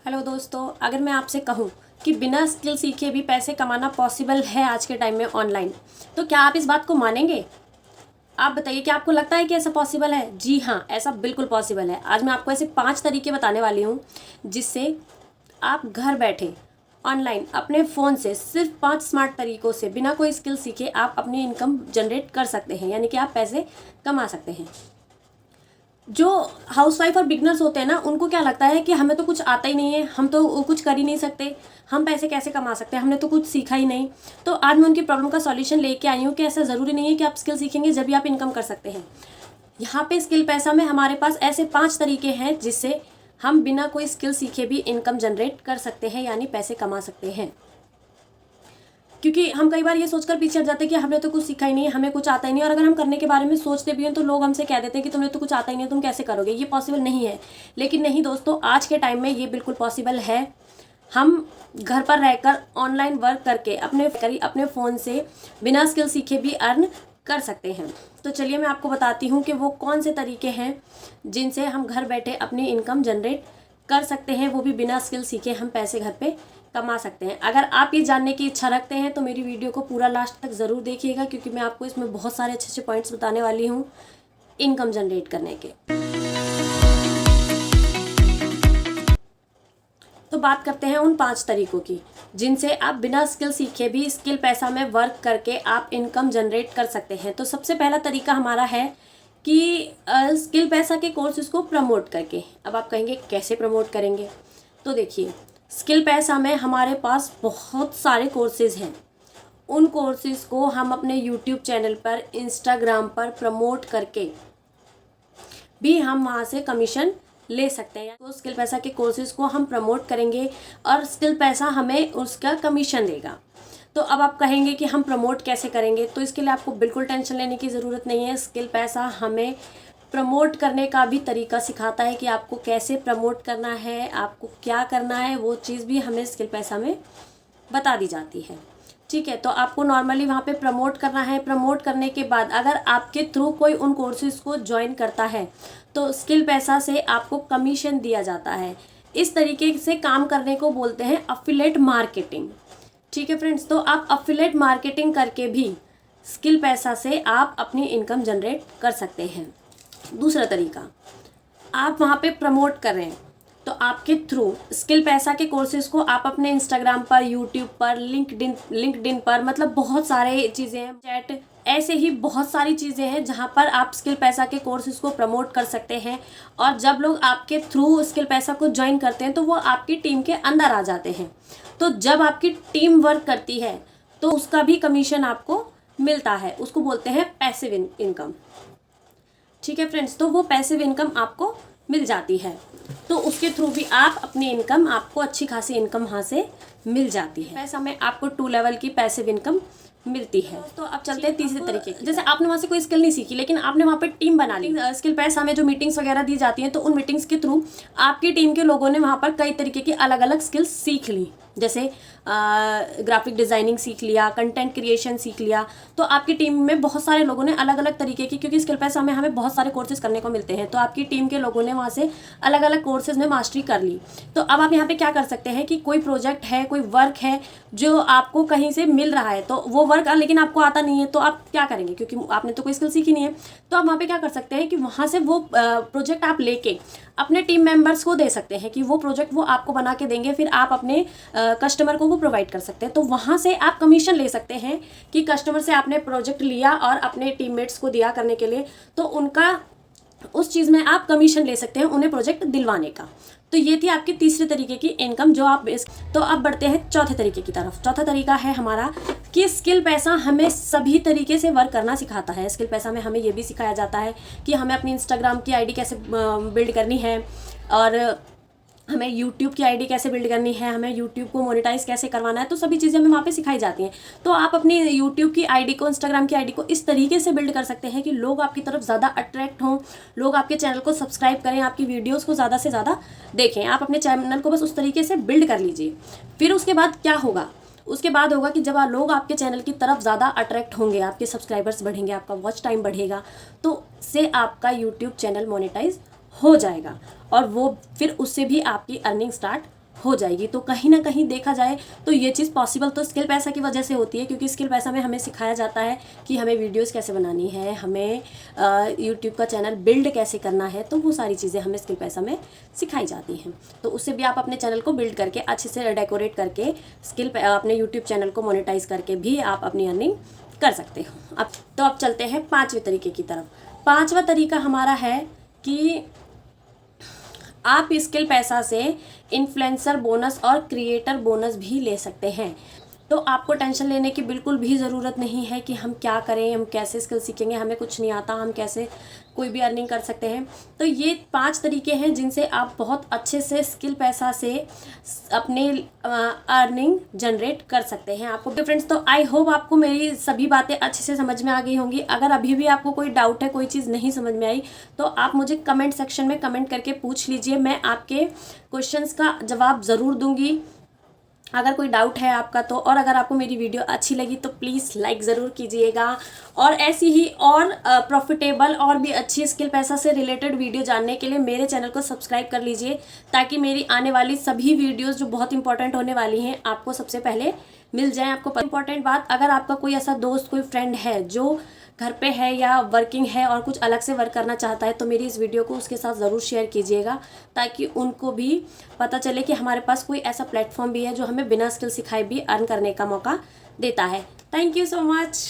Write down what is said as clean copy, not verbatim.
Hello दोस्तों, अगर मैं आपसे कहूँ कि बिना स्किल सीखे भी पैसे कमाना पॉसिबल है आज के टाइम में ऑनलाइन, तो क्या आप इस बात को मानेंगे? आप बताइए कि आपको लगता है कि ऐसा पॉसिबल है? जी हाँ, ऐसा बिल्कुल पॉसिबल है। आज मैं आपको ऐसे 5 तरीके बताने वाली हूँ जिससे आप घर बैठे ऑनलाइन अपने फ़ोन से सिर्फ 5 स्मार्ट तरीकों से बिना कोई स्किल सीखे आप अपनी इनकम जनरेट कर सकते हैं, यानी कि आप पैसे कमा सकते हैं। जो हाउसवाइफ और बिगनर्स होते हैं ना, उनको क्या लगता है कि हमें तो कुछ आता ही नहीं है, हम तो कुछ कर ही नहीं सकते, हम पैसे कैसे कमा सकते हैं, हमने तो कुछ सीखा ही नहीं। तो आज मैं उनकी प्रॉब्लम का सॉल्यूशन लेके आई हूँ कि ऐसा ज़रूरी नहीं है कि आप स्किल सीखेंगे जब भी आप इनकम कर सकते हैं। यहाँ पे स्किल पैसा में हमारे पास ऐसे 5 तरीके हैं जिससे हम बिना कोई स्किल सीखे भी इनकम जनरेट कर सकते हैं, यानी पैसे कमा सकते हैं। क्योंकि हम कई बार ये सोचकर पीछे हट जाते हैं कि हमने तो कुछ सीखा ही नहीं है, हमें कुछ आता ही नहीं है। और अगर हम करने के बारे में सोचते भी हैं तो लोग हमसे कह देते हैं कि तुम्हें तो कुछ आता ही नहीं है, तुम कैसे करोगे, ये पॉसिबल नहीं है। लेकिन नहीं दोस्तों, आज के टाइम में ये बिल्कुल पॉसिबल है। हम घर पर रहकर ऑनलाइन वर्क करके अपने फ़ोन से बिना स्किल सीखे भी अर्न कर सकते हैं। तो चलिए मैं आपको बताती हूँ कि वो कौन से तरीके हैं जिनसे हम घर बैठे अपनी इनकम जनरेट कर सकते हैं, वो भी बिना स्किल सीखे हम पैसे घर पे कमा सकते हैं। अगर आप ये जानने की इच्छा रखते हैं तो मेरी वीडियो को पूरा लास्ट तक ज़रूर देखिएगा, क्योंकि मैं आपको इसमें बहुत सारे अच्छे अच्छे पॉइंट्स बताने वाली हूँ इनकम जनरेट करने के। तो बात करते हैं उन 5 तरीकों की जिनसे आप बिना स्किल सीखे भी स्किल पैसा में वर्क करके आप इनकम जनरेट कर सकते हैं। तो सबसे पहला तरीका हमारा है कि स्किल पैसा के कोर्सेज को प्रमोट करके। अब आप कहेंगे कैसे प्रमोट करेंगे? तो देखिए, स्किल पैसा में हमारे पास बहुत सारे कोर्सेज हैं। उन कोर्सेज को हम अपने यूट्यूब चैनल पर, इंस्टाग्राम पर प्रमोट करके भी हम वहाँ से कमीशन ले सकते हैं। तो स्किल पैसा के कोर्सेज को हम प्रमोट करेंगे और स्किल पैसा हमें उसका कमीशन देगा। तो अब आप कहेंगे कि हम प्रमोट कैसे करेंगे? तो इसके लिए आपको बिल्कुल टेंशन लेने की ज़रूरत नहीं है। स्किल पैसा हमें प्रमोट करने का भी तरीका सिखाता है कि आपको कैसे प्रमोट करना है, आपको क्या करना है, वो चीज़ भी हमें स्किल पैसा में बता दी जाती है। ठीक है, तो आपको नॉर्मली वहाँ पे प्रमोट करना है। प्रमोट करने के बाद अगर आपके थ्रू कोई उन कोर्सेज़ को ज्वाइन करता है तो स्किल पैसा से आपको कमीशन दिया जाता है। इस तरीके से काम करने को बोलते हैं अफिलिएट मार्केटिंग। ठीक है फ्रेंड्स, तो आप अफिलिएट मार्केटिंग करके भी स्किल पैसा से आप अपनी इनकम जनरेट कर सकते हैं। दूसरा तरीका, आप वहाँ पे प्रमोट कर रहे हैं तो आपके थ्रू स्किल पैसा के कोर्सेज को आप अपने इंस्टाग्राम पर, यूट्यूब पर, लिंक्डइन पर, मतलब बहुत सारे चीज़ें हैं, चैट, ऐसे ही बहुत सारी चीज़ें हैं जहाँ पर आप स्किल पैसा के कोर्सेज को प्रमोट कर सकते हैं। और जब लोग आपके थ्रू स्किल पैसा को ज्वाइन करते हैं तो वो आपकी टीम के अंदर आ जाते हैं। तो जब आपकी टीम वर्क करती है तो उसका भी कमीशन आपको मिलता है, उसको बोलते हैं पैसिव इनकम। ठीक है फ्रेंड्स, तो वो पैसिव इनकम आपको मिल जाती है, तो उसके थ्रू भी आप अपनी इनकम, आपको अच्छी खासी इनकम वहाँ से मिल जाती है। पैसा में आपको 2 लेवल की पैसिव इनकम मिलती है। तो अब चलते हैं तीसरे तरीके की। जैसे आपने वहाँ से कोई स्किल नहीं सीखी लेकिन आपने वहाँ पे टीम बना ली। स्किल पैसा में जो मीटिंग्स वगैरह दी जाती हैं तो उन मीटिंग्स के थ्रू आपकी टीम के लोगों ने वहाँ पर कई तरीके की अलग अलग स्किल्स सीख ली। जैसे ग्राफिक डिज़ाइनिंग सीख लिया, कंटेंट क्रिएशन सीख लिया। तो आपकी टीम में बहुत सारे लोगों ने अलग अलग तरीके की, क्योंकि स्किल पैसा में हमें बहुत सारे कोर्सेज करने को मिलते हैं, तो आपकी टीम के लोगों ने वहाँ से अलग अलग कोर्सेज में मास्टरी कर ली। तो अब आप यहाँ पे क्या कर सकते हैं कि कोई प्रोजेक्ट है, कोई वर्क है जो आपको कहीं से मिल रहा है, तो वो वर्क लेकिन आपको आता नहीं है, तो आप क्या करेंगे? क्योंकि आपने तो कोई स्किल सीखी नहीं है। तो आप वहाँ पे क्या कर सकते हैं कि वहाँ से वो प्रोजेक्ट आप लेके अपने टीम मेंबर्स को दे सकते हैं कि वो प्रोजेक्ट वो आपको बना के देंगे, फिर आप अपने कस्टमर को वो प्रोवाइड कर सकते हैं। तो वहाँ से आप कमीशन ले सकते हैं कि कस्टमर से आपने प्रोजेक्ट लिया और अपने टीममेट्स को दिया करने के लिए, तो उनका उस चीज़ में आप कमीशन ले सकते हैं उन्हें प्रोजेक्ट दिलवाने का। तो ये थी आपकी तीसरे तरीके की इनकम जो आप तो अब बढ़ते हैं चौथे तरीके की तरफ। चौथा तरीका है हमारा कि स्किल पैसा हमें सभी तरीके से वर्क करना सिखाता है। स्किल पैसा में हमें ये भी सिखाया जाता है कि हमें अपनी इंस्टाग्राम की आईडी कैसे बिल्ड करनी है, और हमें यूट्यूब की आईडी कैसे बिल्ड करनी है, हमें यूट्यूब को मोनेटाइज कैसे करवाना है। तो सभी चीज़ें हमें वहाँ पे सिखाई जाती हैं। तो आप अपनी यूट्यूब की आईडी को, इंस्टाग्राम की आईडी को इस तरीके से बिल्ड कर सकते हैं कि लोग आपकी तरफ ज़्यादा अट्रैक्ट हों, लोग आपके चैनल को सब्सक्राइब करें, आपकी वीडियोज़ को ज़्यादा से ज़्यादा देखें। आप अपने चैनल को बस उस तरीके से बिल्ड कर लीजिए। फिर उसके बाद क्या होगा? उसके बाद होगा कि जब लोग आपके चैनल की तरफ ज़्यादा अट्रैक्ट होंगे, आपके सब्सक्राइबर्स बढ़ेंगे, आपका वॉच टाइम बढ़ेगा, तो से आपका यूट्यूब चैनल मोनेटाइज हो जाएगा और वो फिर उससे भी आपकी अर्निंग स्टार्ट हो जाएगी। तो कहीं ना कहीं देखा जाए तो ये चीज़ पॉसिबल तो स्किल पैसा की वजह से होती है, क्योंकि स्किल पैसा में हमें सिखाया जाता है कि हमें वीडियोस कैसे बनानी है, हमें यूट्यूब का चैनल बिल्ड कैसे करना है, तो वो सारी चीज़ें हमें स्किल पैसा में सिखाई जाती हैं। तो उससे भी आप अपने चैनल को बिल्ड करके अच्छे से डेकोरेट करके अपने यूट्यूब चैनल को मोनेटाइज करके भी आप अपनी अर्निंग कर सकते हो। अब चलते हैं पाँचवें तरीके की तरफ। पाँचवा तरीका हमारा है कि आप स्किल पैसा से इन्फ्लुएंसर बोनस और क्रिएटर बोनस भी ले सकते हैं। तो आपको टेंशन लेने की बिल्कुल भी ज़रूरत नहीं है कि हम क्या करें, हम कैसे स्किल सीखेंगे, हमें कुछ नहीं आता, हम कैसे कोई भी अर्निंग कर सकते हैं। तो ये 5 तरीके हैं जिनसे आप बहुत अच्छे से स्किल पैसा से अपने अर्निंग जनरेट कर सकते हैं। आपको फ्रेंड्स, तो आई होप आपको मेरी सभी बातें अच्छे से समझ में आ गई होंगी। अगर अभी भी आपको कोई डाउट है, कोई चीज़ नहीं समझ में आई, तो आप मुझे कमेंट सेक्शन में कमेंट करके पूछ लीजिए। मैं आपके क्वेश्चंस का जवाब ज़रूर दूंगी अगर कोई डाउट है आपका तो। और अगर आपको मेरी वीडियो अच्छी लगी तो प्लीज़ लाइक ज़रूर कीजिएगा, और ऐसी ही और प्रॉफिटेबल और भी अच्छी स्किल पैसा से रिलेटेड वीडियो जानने के लिए मेरे चैनल को सब्सक्राइब कर लीजिए, ताकि मेरी आने वाली सभी वीडियोस जो बहुत इंपॉर्टेंट होने वाली हैं आपको सबसे पहले मिल जाएं। आपको इंपॉर्टेंट बात, अगर आपका कोई ऐसा दोस्त, कोई फ्रेंड है जो घर पे है या वर्किंग है और कुछ अलग से वर्क करना चाहता है, तो मेरी इस वीडियो को उसके साथ ज़रूर शेयर कीजिएगा, ताकि उनको भी पता चले कि हमारे पास कोई ऐसा प्लेटफॉर्म भी है जो हमें बिना स्किल सिखाए भी अर्न करने का मौका देता है। Thank you so much.